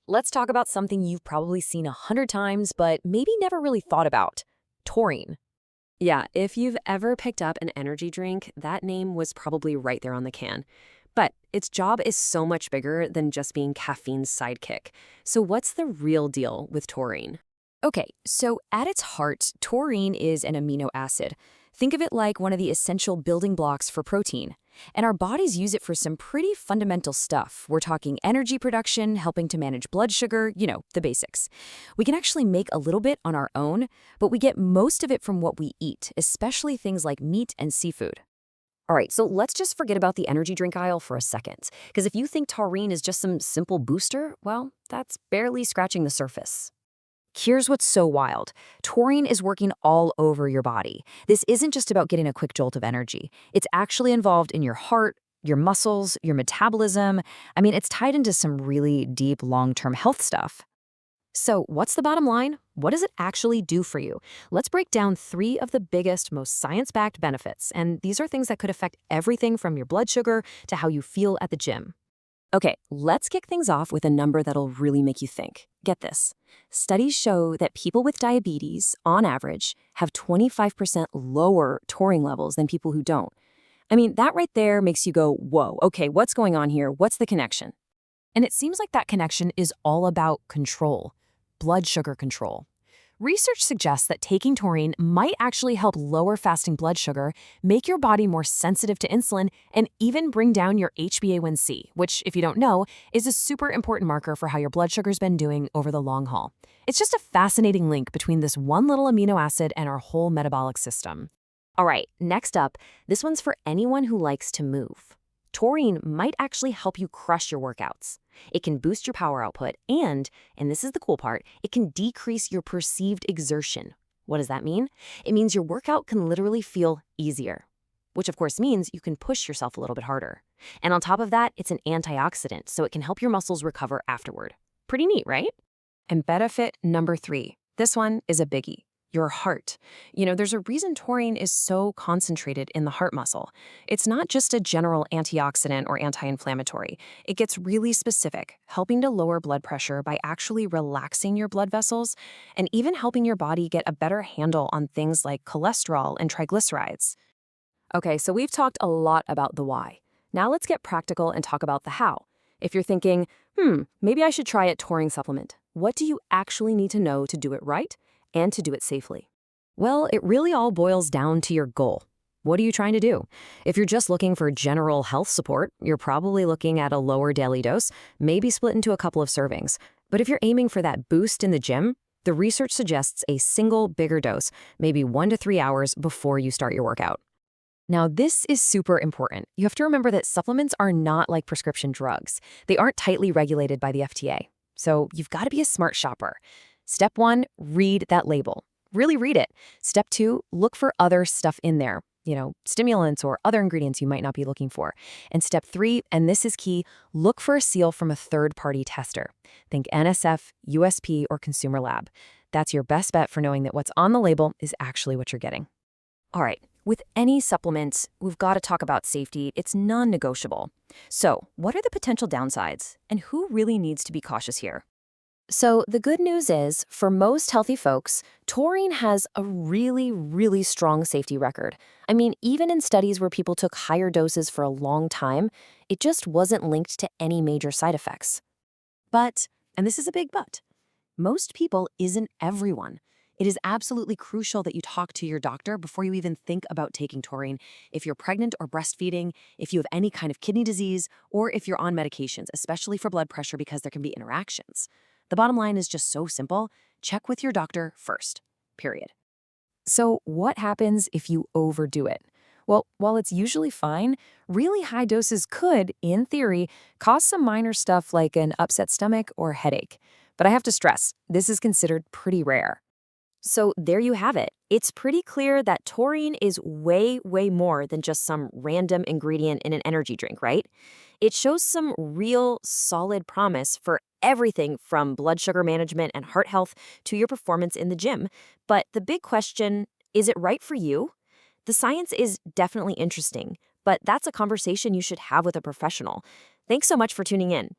let's talk about something you've probably seen 100 times, but maybe never really thought about. Taurine. Yeah, if you've ever picked up an energy drink, that name was probably right there on the can. But its job is so much bigger than just being caffeine's sidekick. So what's the real deal with taurine? Okay, so at its heart, taurine is an amino acid. Think of it like one of the essential building blocks for protein. And our bodies use it for some pretty fundamental stuff. We're talking energy production, helping to manage blood sugar, the basics. We can actually make a little bit on our own, but we get most of it from what we eat, especially things like meat and seafood. All right, so let's just forget about the energy drink aisle for a second. Because if you think taurine is just some simple booster, well, that's barely scratching the surface. Here's what's so wild. Taurine is working all over your body. This isn't just about getting a quick jolt of energy. It's actually involved in your heart, your muscles, your metabolism. I mean, it's tied into some really deep long-term health stuff. So what's the bottom line? What does it actually do for you? Let's break down 3 of the biggest, most science-backed benefits. And these are things that could affect everything from your blood sugar to how you feel at the gym. Okay, let's kick things off with a number that'll really make you think. Get this. Studies show that people with diabetes, on average, have 25% lower taurine levels than people who don't. I mean, that right there makes you go, whoa, okay, what's going on here? What's the connection? And it seems like that connection is all about control, blood sugar control. Research suggests that taking taurine might actually help lower fasting blood sugar, make your body more sensitive to insulin, and even bring down your HbA1c, which, if you don't know, is a super important marker for how your blood sugar's been doing over the long haul. It's just a fascinating link between this one little amino acid and our whole metabolic system. All right, next up, this one's for anyone who likes to move. Taurine might actually help you crush your workouts. It can boost your power output and this is the cool part, it can decrease your perceived exertion. What does that mean? It means your workout can literally feel easier, which of course means you can push yourself a little bit harder. And on top of that, it's an antioxidant, so it can help your muscles recover afterward. Pretty neat, right? And benefit number 3. This one is a biggie. Your heart. There's a reason taurine is so concentrated in the heart muscle. It's not just a general antioxidant or anti-inflammatory. It gets really specific, helping to lower blood pressure by actually relaxing your blood vessels and even helping your body get a better handle on things like cholesterol and triglycerides. Okay, so we've talked a lot about the why. Now let's get practical and talk about the how. If you're thinking, maybe I should try a taurine supplement, what do you actually need to know to do it right and to do it safely? Well, it really all boils down to your goal. What are you trying to do? If you're just looking for general health support, you're probably looking at a lower daily dose, maybe split into a couple of servings. But if you're aiming for that boost in the gym, the research suggests a single bigger dose, maybe 1 to 3 hours before you start your workout. Now, this is super important. You have to remember that supplements are not like prescription drugs. They aren't tightly regulated by the FDA. So you've got to be a smart shopper. Step 1, read that label. Really read it. Step 2, look for other stuff in there, stimulants or other ingredients you might not be looking for. And step 3, and this is key, look for a seal from a third-party tester. Think NSF, USP, or Consumer Lab. That's your best bet for knowing that what's on the label is actually what you're getting. All right, with any supplements, we've got to talk about safety. It's non-negotiable. So, what are the potential downsides, and who really needs to be cautious here? So the good news is, for most healthy folks, taurine has a really, really strong safety record. I mean, even in studies where people took higher doses for a long time, it just wasn't linked to any major side effects. But, and this is a big but, most people isn't everyone. It is absolutely crucial that you talk to your doctor before you even think about taking taurine if you're pregnant or breastfeeding, if you have any kind of kidney disease, or if you're on medications, especially for blood pressure because there can be interactions. The bottom line is just so simple. Check with your doctor first, period. So what happens if you overdo it? Well, while it's usually fine, really high doses could, in theory, cause some minor stuff like an upset stomach or headache. But I have to stress, this is considered pretty rare. So there you have it. It's pretty clear that taurine is way, way more than just some random ingredient in an energy drink, right? It shows some real solid promise for everything from blood sugar management and heart health to your performance in the gym. But the big question, is it right for you? The science is definitely interesting, but that's a conversation you should have with a professional. Thanks so much for tuning in.